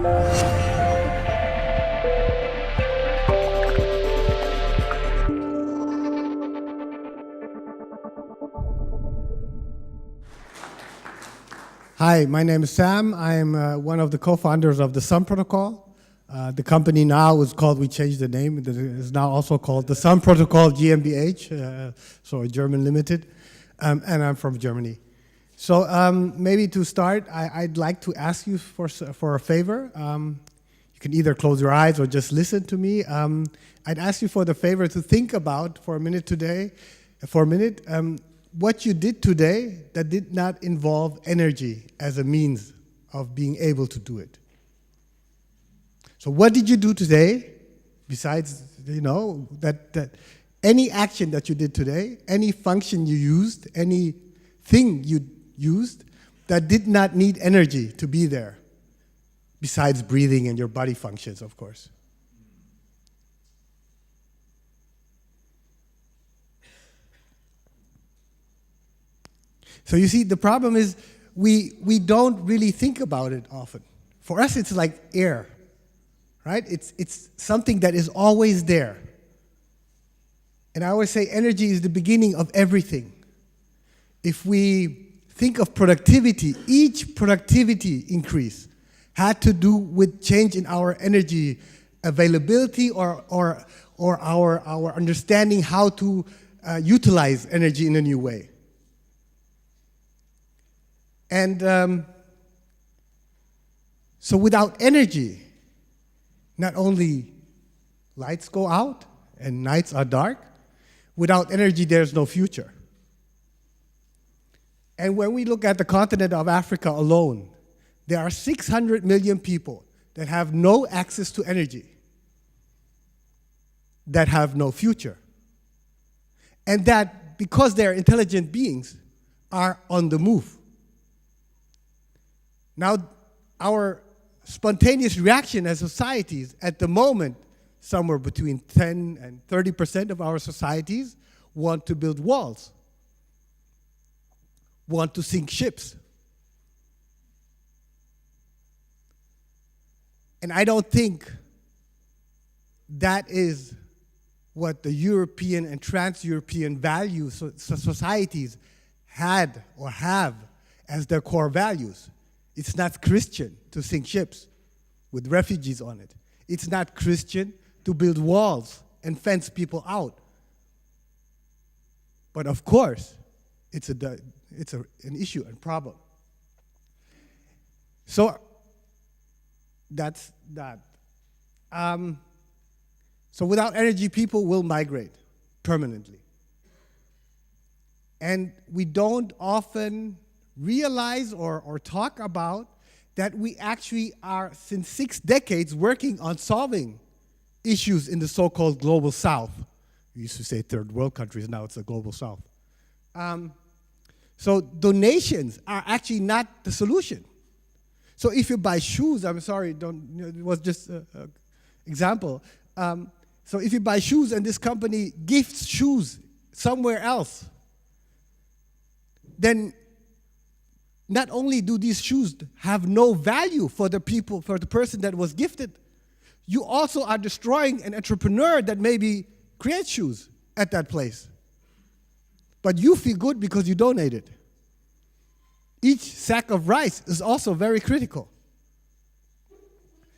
Hi, my name is Sam. I'm one of the co-founders of the Sun Protocol. The company now is called, we changed the name, it is now also called the Sun Protocol GmbH, so a German limited, and I'm from Germany. So maybe to start, I'd like to ask you for a favor. You can either close your eyes or just listen to me. I'd ask you for the favor to think about for a minute today, what you did today that did not involve energy as a means of being able to do it. So what did you do today, besides, that any action that you did today, any function you used, anything you used that did not need energy to be there, besides breathing and your body functions, of course. So you see, the problem is we don't really think about it often. For us, it's like air, right? It's something that is always there. And I always say energy is the beginning of everything. If we think of productivity, each productivity increase had to do with change in our energy availability or our understanding how to utilize energy in a new way. And so without energy, not only lights go out and nights are dark, without energy there's no future. And when we look at the continent of Africa alone, there are 600 million people that have no access to energy, that have no future. And that, because they're intelligent beings, are on the move. Now, our spontaneous reaction as societies at the moment, somewhere between 10 and 30% of our societies want to build walls, want to sink ships. And I don't think that is what the European and trans-European values societies had or have as their core values. It's not Christian to sink ships with refugees on it. It's not Christian to build walls and fence people out. But of course, it's an issue and problem. So that's that. So without energy, people will migrate permanently. And we don't often realize or talk about that we actually are, since 6 decades, working on solving issues in the so-called global south. We used to say third world countries, now it's the global south. So donations are actually not the solution. So if you buy shoes, I'm sorry, it was just an example. So if you buy shoes and this company gifts shoes somewhere else, then not only do these shoes have no value for the people, for the person that was gifted, you also are destroying an entrepreneur that maybe creates shoes at that place. But you feel good because you donated. Each sack of rice is also very critical.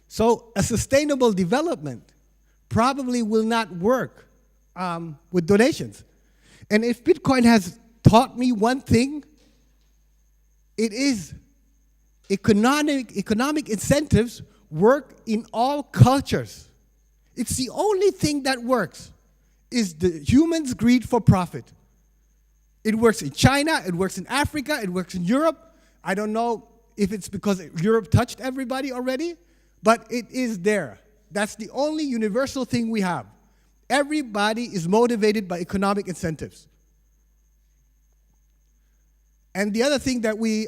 So a sustainable development probably will not work with donations. And if Bitcoin has taught me one thing, it is economic incentives work in all cultures. It's the only thing that works, is the humans' greed for profit. It works in China, it works in Africa, it works in Europe. I don't know if it's because Europe touched everybody already, but it is there. That's the only universal thing we have. Everybody is motivated by economic incentives. And the other thing that we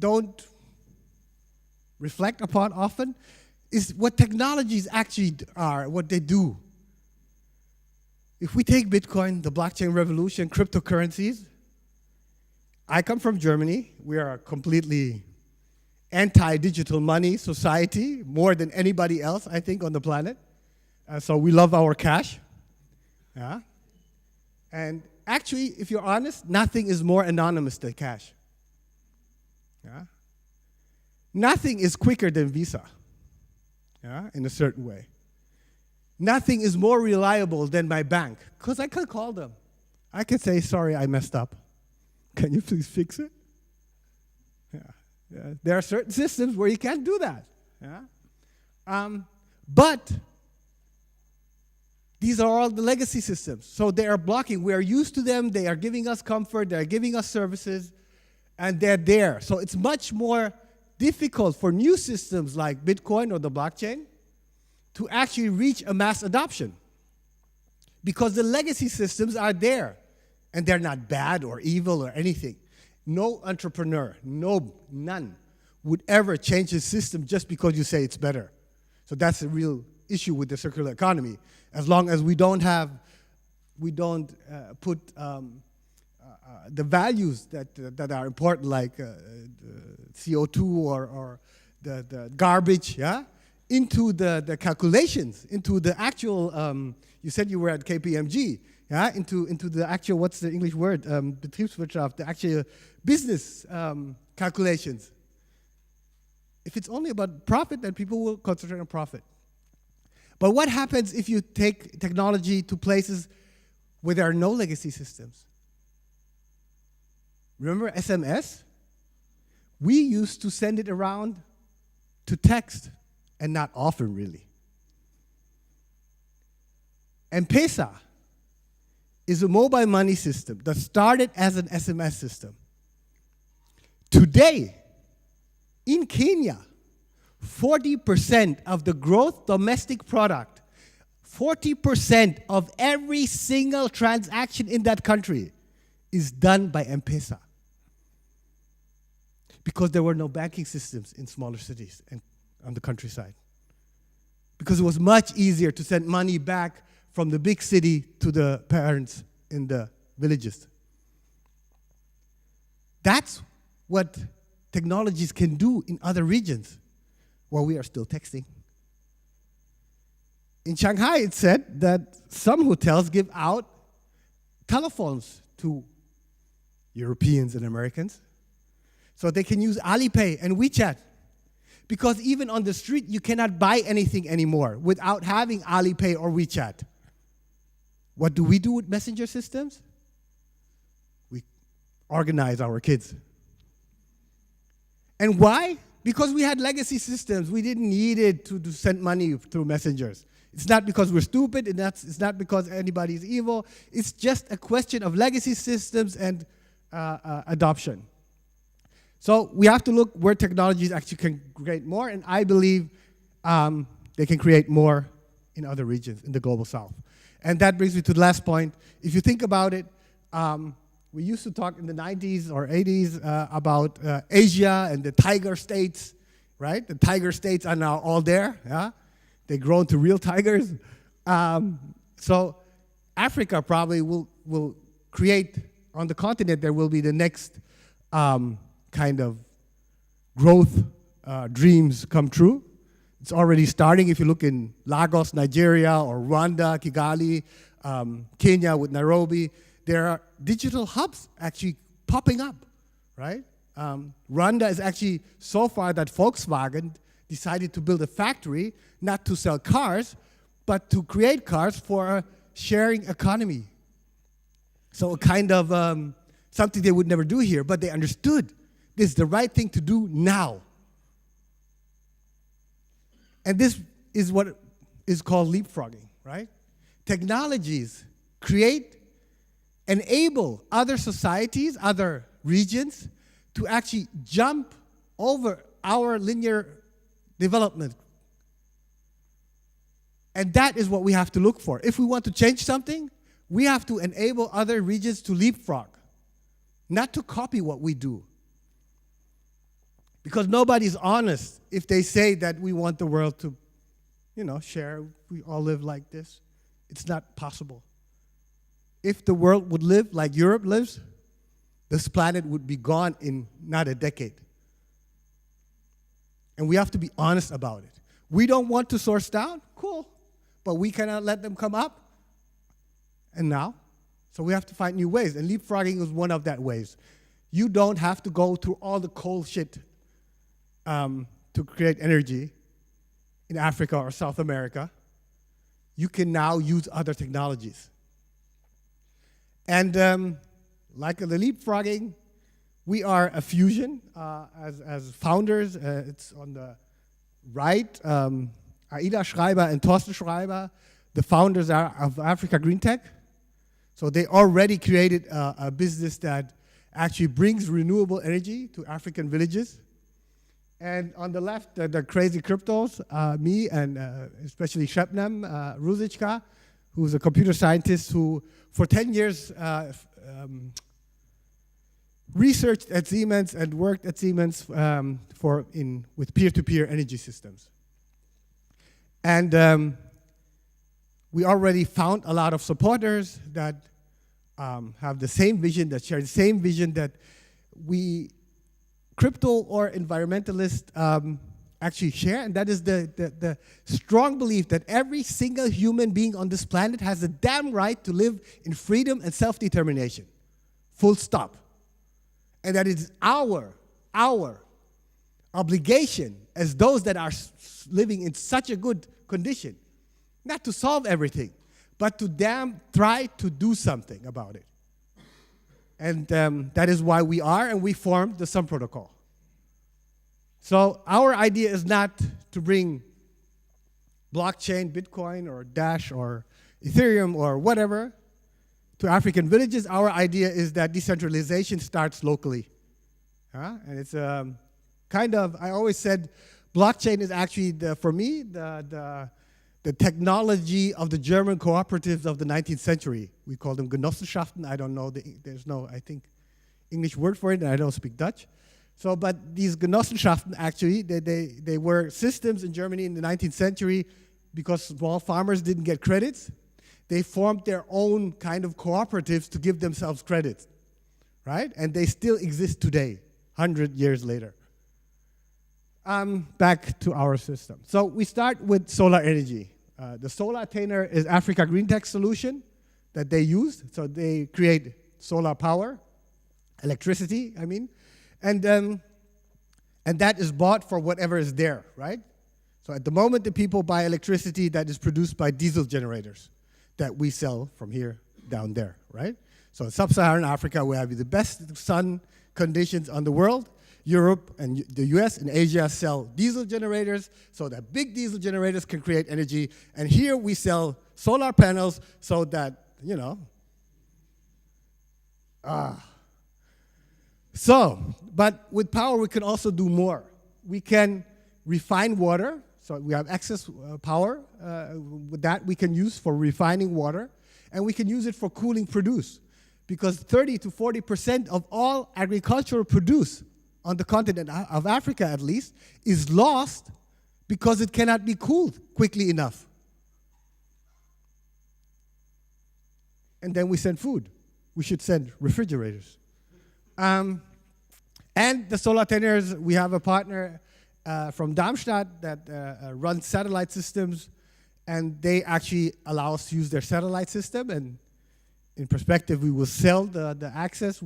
don't reflect upon often is what technologies actually are, what they do. If we take Bitcoin, the blockchain revolution, cryptocurrencies, I come from Germany. We are completely anti-digital money society more than anybody else, I think, on the planet. So we love our cash. Yeah. And actually, if you're honest, nothing is more anonymous than cash. Yeah. Nothing is quicker than Visa. Yeah, in a certain way. Nothing is more reliable than my bank, because I can call them. I can say, sorry, I messed up. Can you please fix it? Yeah. Yeah. There are certain systems where you can't do that. Yeah. But these are all the legacy systems. So they are blocking. We are used to them. They are giving us comfort. They are giving us services. And they're there. So it's much more difficult for new systems like Bitcoin or the blockchain to actually reach a mass adoption. Because the legacy systems are there. And they're not bad or evil or anything. No entrepreneur, none, would ever change his system just because you say it's better. So that's a real issue with the circular economy. As long as we don't put the values that are important, like CO2 or the garbage, yeah, into the calculations, into the actual. You said you were at KPMG, yeah, into the actual, what's the English word? Betriebswirtschaft, the actual business calculations. If it's only about profit, then people will concentrate on profit. But what happens if you take technology to places where there are no legacy systems? Remember SMS? We used to send it around to text, and not often, really. M-Pesa is a mobile money system that started as an SMS system. Today, in Kenya, 40% of the gross domestic product, 40% of every single transaction in that country is done by M-Pesa. Because there were no banking systems in smaller cities and on the countryside. Because it was much easier to send money back from the big city to the parents in the villages. That's what technologies can do in other regions, where we are still texting. In Shanghai, it said that some hotels give out telephones to Europeans and Americans, so they can use Alipay and WeChat. Because even on the street, you cannot buy anything anymore without having Alipay or WeChat. What do we do with messenger systems? We organize our kids. And why? Because we had legacy systems. We didn't need it to send money through messengers. It's not because we're stupid, and it's not because anybody is evil. It's just a question of legacy systems and adoption. So we have to look where technologies actually can create more, and I believe they can create more in other regions in the global south. And that brings me to the last point. If you think about it, we used to talk in the 90s or 80s about Asia and the tiger states, right? The tiger states are now all there, yeah? They grow into real tigers. So Africa probably will create, on the continent, there will be the next kind of growth dreams come true. It's already starting. If you look in Lagos, Nigeria, or Rwanda, Kigali, Kenya with Nairobi, there are digital hubs actually popping up, right? Rwanda is actually so far that Volkswagen decided to build a factory not to sell cars, but to create cars for a sharing economy. So a kind of something they would never do here, but they understood this is the right thing to do now. And this is what is called leapfrogging, right? Technologies enable other societies, other regions, to actually jump over our linear development. And that is what we have to look for. If we want to change something, we have to enable other regions to leapfrog, not to copy what we do. Because nobody's honest if they say that we want the world to, share. We all live like this. It's not possible. If the world would live like Europe lives, this planet would be gone in not a decade. And we have to be honest about it. We don't want to source down, cool, but we cannot let them come up. And now? So we have to find new ways, and leapfrogging is one of that ways. You don't have to go through all the coal shit to create energy in Africa or South America. You can now use other technologies. And like the leapfrogging, we are a fusion as founders. It's on the right. Aida Schreiber and Thorsten Schreiber, the founders are of Africa Green Tech. So they already created a business that actually brings renewable energy to African villages. And on the left, the crazy cryptos, me and especially Shebnem Ruzichka, who's a computer scientist who, for 10 years, researched at Siemens and worked at Siemens with peer-to-peer energy systems. And we already found a lot of supporters that have the same vision, that share the same vision that we crypto or environmentalists actually share, and that is the strong belief that every single human being on this planet has a damn right to live in freedom and self-determination. Full stop. And that it is our obligation as those that are living in such a good condition, not to solve everything, but to try to do something about it. And that is why we are, and we formed the Sun Protocol. So our idea is not to bring blockchain, Bitcoin, or Dash, or Ethereum, or whatever to African villages. Our idea is that decentralization starts locally. And it's kind of, I always said, blockchain is actually, for me, the technology of the German cooperatives of the 19th century. We call them Genossenschaften. I don't know, there's no, I think, English word for it, and I don't speak Dutch. So, but these Genossenschaften actually, they were systems in Germany in the 19th century because small farmers didn't get credits. They formed their own kind of cooperatives to give themselves credit, right? And they still exist today, 100 years later. Back to our system. So we start with solar energy. The solar attainer is Africa Green Tech solution that they use. So they create solar power, electricity, I mean. And that is bought for whatever is there, right? So at the moment, the people buy electricity that is produced by diesel generators that we sell from here down there, right? So in sub-Saharan Africa, we have the best sun conditions on the world. Europe and the US and Asia sell diesel generators so that big diesel generators can create energy. And here we sell solar panels so that, you know, but with power, we can also do more. We can refine water. So we have excess power. With that, we can use for refining water. And we can use it for cooling produce. Because 30 to 40% of all agricultural produce on the continent of Africa, at least, is lost because it cannot be cooled quickly enough. And then we send food. We should send refrigerators. And the solar attainers, we have a partner from Darmstadt that runs satellite systems, and they actually allow us to use their satellite system. And in perspective, we will sell the access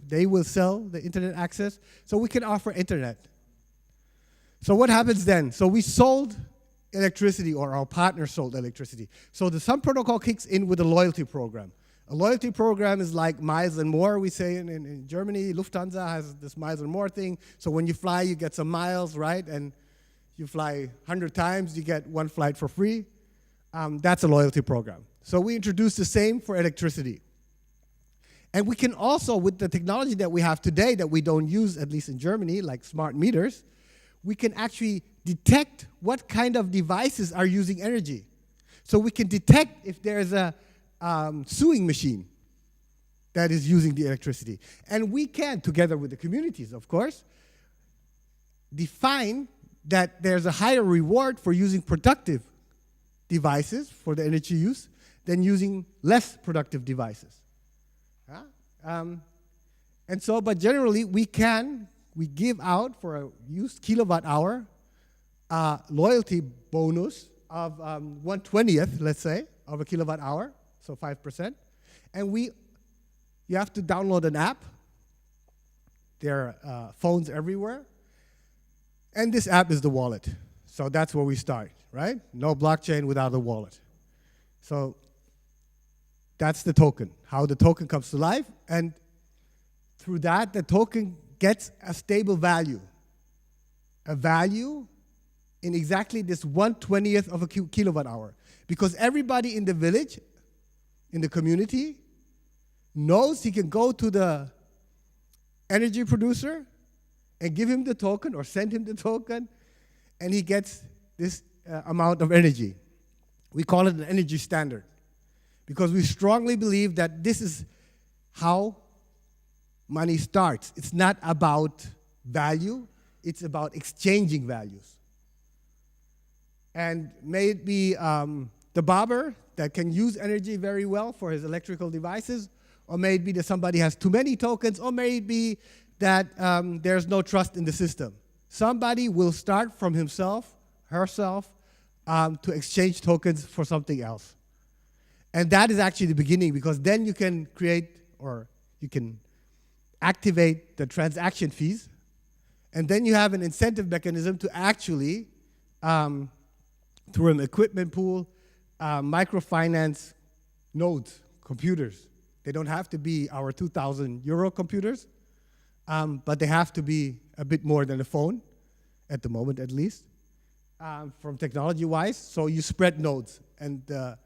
they will sell the internet access, so we can offer internet. So what happens then? So we sold electricity, or our partner sold electricity. So the Sun Protocol kicks in with a loyalty program. A loyalty program is like miles and more, we say in Germany. Lufthansa has this miles and more thing. So when you fly, you get some miles, right? And you fly 100 times, you get one flight for free. That's a loyalty program. So we introduced the same for electricity. And we can also, with the technology that we have today that we don't use, at least in Germany, like smart meters, we can actually detect what kind of devices are using energy. So we can detect if there's a sewing machine that is using the electricity. And we can, together with the communities, of course, define that there's a higher reward for using productive devices for the energy use than using less productive devices. And so, but generally, we give out for a used kilowatt hour a loyalty bonus of 1/20th, let's say, of a kilowatt hour, so 5%. And you have to download an app. There are phones everywhere. And this app is the wallet. So that's where we start, right? No blockchain without a wallet. So that's the token, how the token comes to life. And through that, the token gets a stable value. A value in exactly this 1/20th of a kilowatt hour. Because everybody in the village, in the community, knows he can go to the energy producer and give him the token or send him the token, and he gets this amount of energy. We call it an energy standard because we strongly believe that this is how money starts. It's not about value, it's about exchanging values. And may it be the barber that can use energy very well for his electrical devices, or may it be that somebody has too many tokens, or may it be that there's no trust in the system. Somebody will start from himself, herself, to exchange tokens for something else. And that is actually the beginning, because then you can create, or you can activate the transaction fees, and then you have an incentive mechanism to actually, through an equipment pool, microfinance nodes, computers. They don't have to be our 2,000 euro computers, but they have to be a bit more than a phone, at the moment at least, from technology-wise. So you spread nodes. And the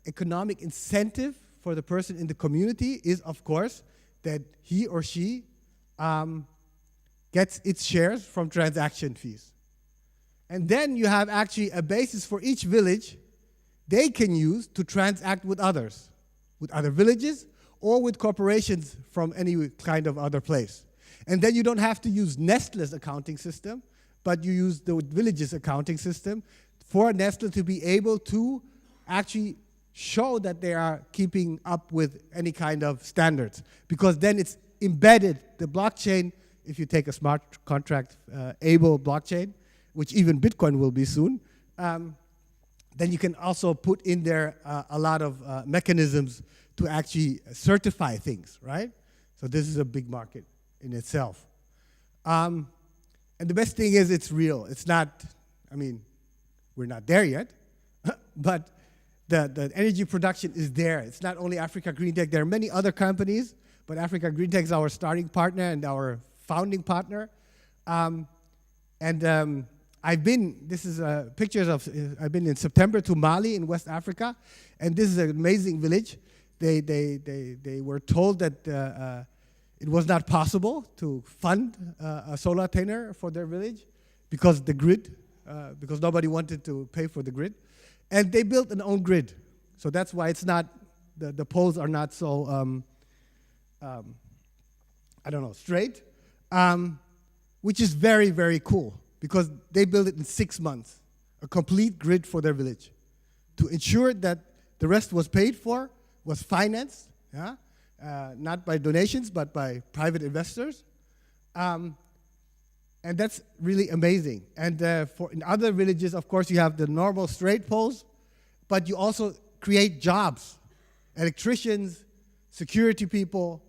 economic incentive for the person in the community is, of course, that he or she gets its shares from transaction fees. And then you have actually a basis for each village they can use to transact with others, with other villages, or with corporations from any kind of other place. And then you don't have to use Nestle's accounting system, but you use the village's accounting system for Nestle to be able to actually show that they are keeping up with any kind of standards. Because then it's embedded, the blockchain, if you take a smart contract able blockchain, which even Bitcoin will be soon, then you can also put in there a lot of mechanisms to actually certify things, right? So this is a big market in itself. And the best thing is it's real. It's not, I mean, we're not there yet, but the energy production is there. It's not only Africa Green Tech. There are many other companies, but Africa Green Tech is our starting partner and our founding partner. I've been, this is pictures of, I've been in September to Mali in West Africa, and this is an amazing village. They were told that it was not possible to fund a solar antenna for their village because the grid, because nobody wanted to pay for the grid. And they built an own grid. So that's why it's not, the poles are not so, I don't know, straight, which is very, very cool because they built it in 6 months, a complete grid for their village to ensure that the rest was paid for, was financed, yeah? Not by donations, but by private investors. And that's really amazing. And in other villages, of course, you have the normal straight poles, but you also create jobs, electricians, security people,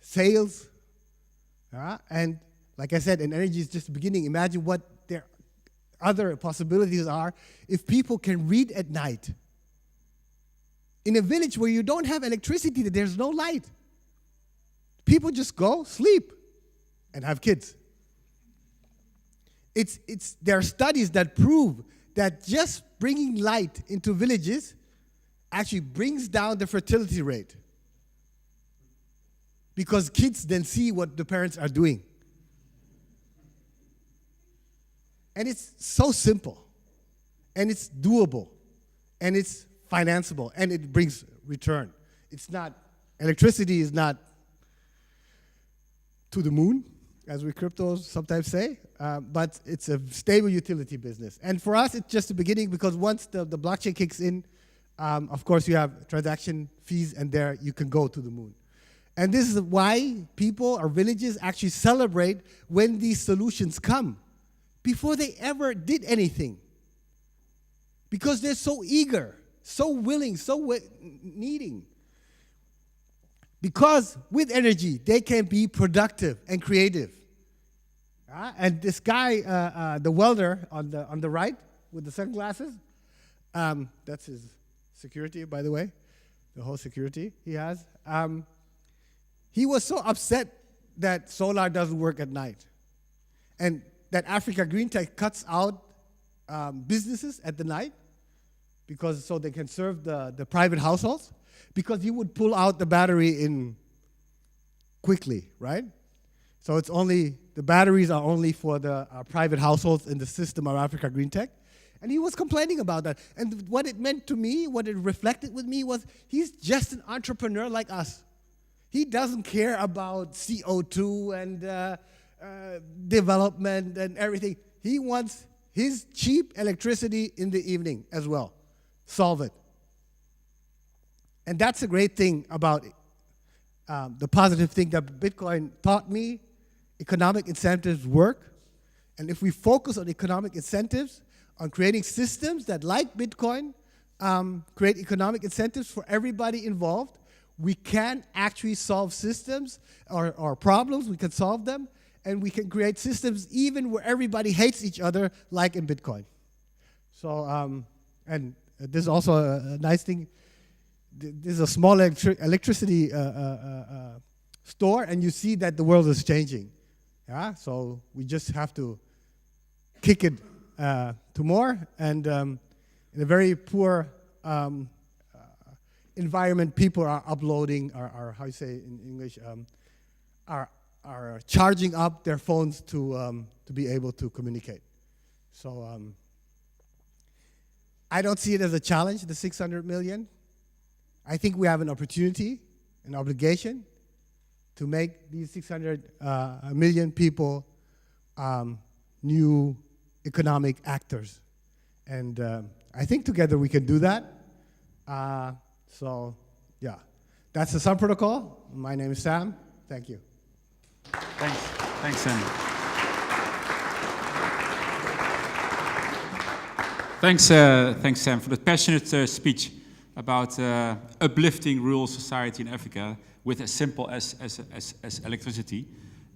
sales. And like I said, and energy is just the beginning. Imagine what their other possibilities are if people can read at night. In a village where you don't have electricity, there's no light. People just go sleep and have kids. There are studies that prove that just bringing light into villages actually brings down the fertility rate because kids then see what the parents are doing. And it's so simple, and it's doable, and it's financeable, and it brings return. It's not, electricity is not to the moon, as we cryptos sometimes say, but it's a stable utility business. And for us, it's just the beginning because once the blockchain kicks in, of course you have transaction fees and there you can go to the moon. And this is why people or villages actually celebrate when these solutions come before they ever did anything. Because they're so eager, so willing, so needing. Because with energy, they can be productive and creative. And this guy, the welder on the right with the sunglasses, that's his security, by the way, the whole security he has. He was so upset that solar doesn't work at night. And that Africa Green Tech cuts out businesses at the night because so they can serve the private households, because he would pull out the battery in quickly, right? So it's only, the batteries are only for the private households in the system of Africa Green Tech. And he was complaining about that. And what it meant to me, what it reflected with me was he's just an entrepreneur like us. He doesn't care about CO2 and development and everything. He wants his cheap electricity in the evening as well. Solve it. And that's a great thing about the positive thing that Bitcoin taught me. Economic incentives work. And if we focus on economic incentives, on creating systems that, like Bitcoin, create economic incentives for everybody involved, we can actually solve systems or problems. We can solve them. And we can create systems even where everybody hates each other, like in Bitcoin. So, and this is also a nice thing. This is a small electricity store, and you see that the world is changing. Yeah, so we just have to kick it to more. And in a very poor environment, people are uploading, or how you say in English, are charging up their phones to be able to communicate. So I don't see it as a challenge, the 600 million. I think we have an opportunity, an obligation, to make these 600 million people new economic actors. And I think together we can do that. So, yeah. That's the Sun Protocol. My name is Sam. Thank you. Thanks. Thanks, Sam. Thanks, Sam, for the passionate speech about uplifting rural society in Africa with as simple as electricity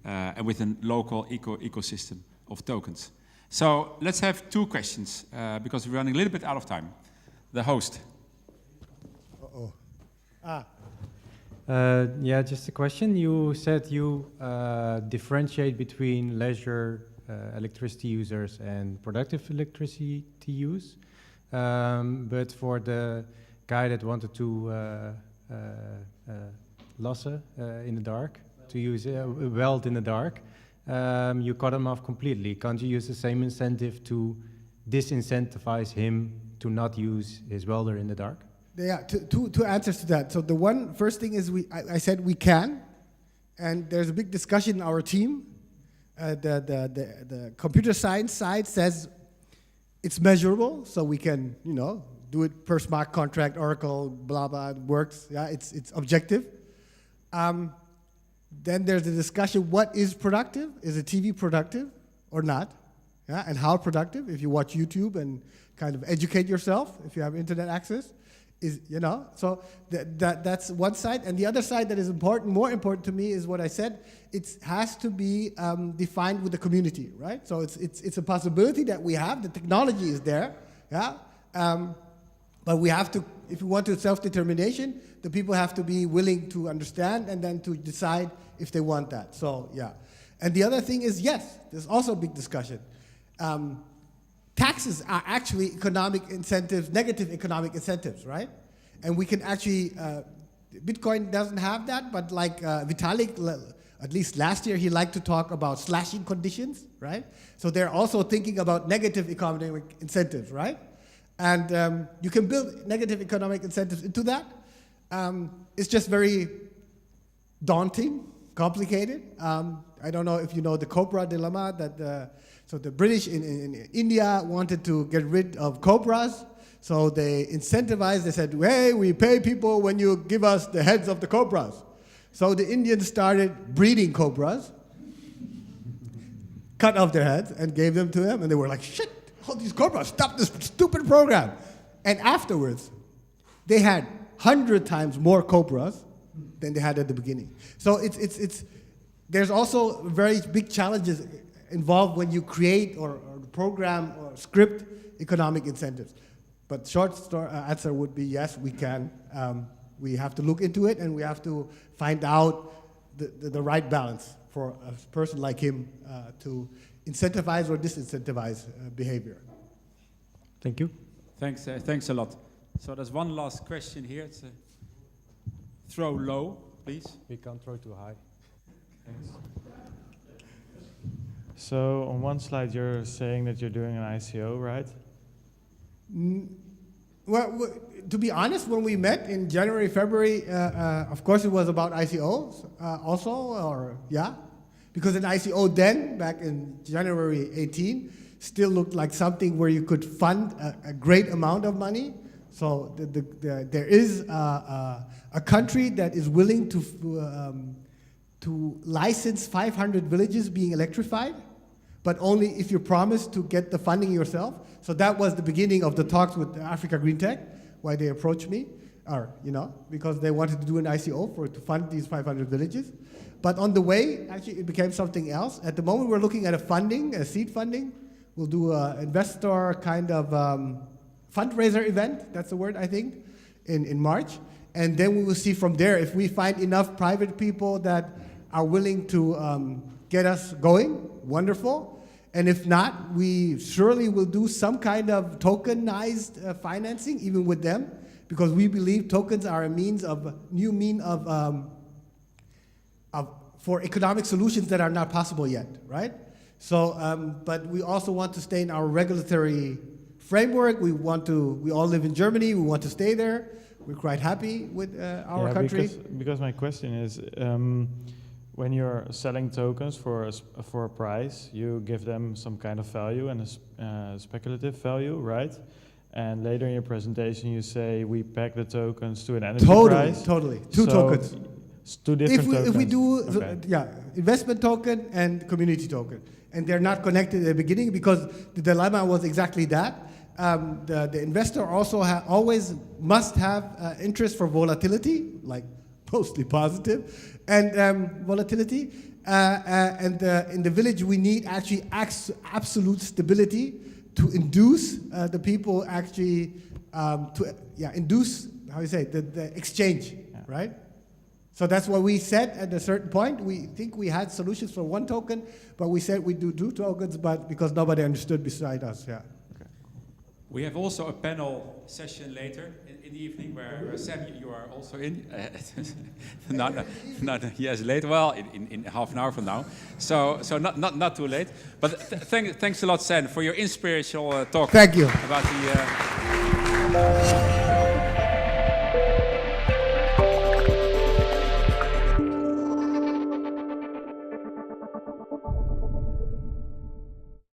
and with a local ecosystem of tokens. So let's have two questions because we're running a little bit out of time. The host. Yeah, just a question. You said you differentiate between leisure electricity users and productive electricity use. But for the guy that wanted to lassen in the dark, to use a weld in the dark, you cut him off completely. Can't you use the same incentive to disincentivize him to not use his welder in the dark? Yeah, two answers to that. So the first thing is I said we can, and there's a big discussion in our team. The computer science side says it's measurable, so we can do it per smart contract, Oracle, blah blah, it works. Yeah, it's objective. Then there's the discussion: what is productive? Is a TV productive or not? Yeah, and how productive? If you watch YouTube and kind of educate yourself, if you have internet access. So that's one side. And the other side that is important, more important to me, is what I said. It has to be defined with the community, right? So it's a possibility that we have. The technology is there, yeah. But we have to, if we want to self-determination, the people have to be willing to understand and then to decide if they want that. So yeah. And the other thing is, yes, there's also a big discussion. Taxes are actually economic incentives, negative economic incentives, right? And we can actually, Bitcoin doesn't have that, but like Vitalik, at least last year, he liked to talk about slashing conditions, right? So they're also thinking about negative economic incentives, right? And you can build negative economic incentives into that. It's just very daunting, complicated. I don't know if you know the Cobra dilemma that so the British in India wanted to get rid of cobras, so they incentivized, they said, hey, we pay people when you give us the heads of the cobras. So the Indians started breeding cobras, cut off their heads and gave them to him, and they were like, shit, all these cobras, stop this stupid program. And afterwards, they had 100 times more cobras than they had at the beginning. So there's also very big challenges involved when you create or program or script economic incentives. But short answer would be yes, we can. We have to look into it, and we have to find out the right balance for a person like him to incentivize or disincentivize behavior. Thank you. Thanks a lot. So there's one last question here. It's throw low, please. We can't throw too high. Thanks. So on one slide you're saying that you're doing an ICO, right? Well, to be honest, when we met in January, February, of course it was about ICOs also, because an ICO then, back in January 18, still looked like something where you could fund a great amount of money. So there is a country that is willing to license 500 villages being electrified, but only if you promise to get the funding yourself. So that was the beginning of the talks with Africa Green Tech, why they approached me, because they wanted to do an ICO to fund these 500 villages. But on the way, actually, it became something else. At the moment, we're looking at a seed funding. We'll do an investor kind of fundraiser event, that's the word, I think, in March. And then we will see from there if we find enough private people that are willing to get us going, wonderful. And if not, we surely will do some kind of tokenized financing, even with them, because we believe tokens are a new mean for economic solutions that are not possible yet, right? So, but we also want to stay in our regulatory framework. We all live in Germany. We want to stay there. We're quite happy with our country. Because my question is, when you're selling tokens for a price, you give them some kind of value and a speculative value, right? And later in your presentation, you say we peg the tokens to an energy price. Totally. Two tokens. Two different tokens. If we do, investment token and community token. And they're not connected at the beginning because the dilemma was exactly that. The investor also always must have interest for volatility, like mostly positive, and volatility. And in the village, we need actually absolute stability to induce the people actually induce, the exchange, right? So that's what we said at a certain point. We think we had solutions for one token, but we said we do two tokens, but because nobody understood beside us, Okay. We have also a panel session later in the evening where Sam, you are also in. Not yes, late. Well, in half an hour from now. So not too late. But thanks a lot, Sam, for your inspirational talk. Thank you. About the.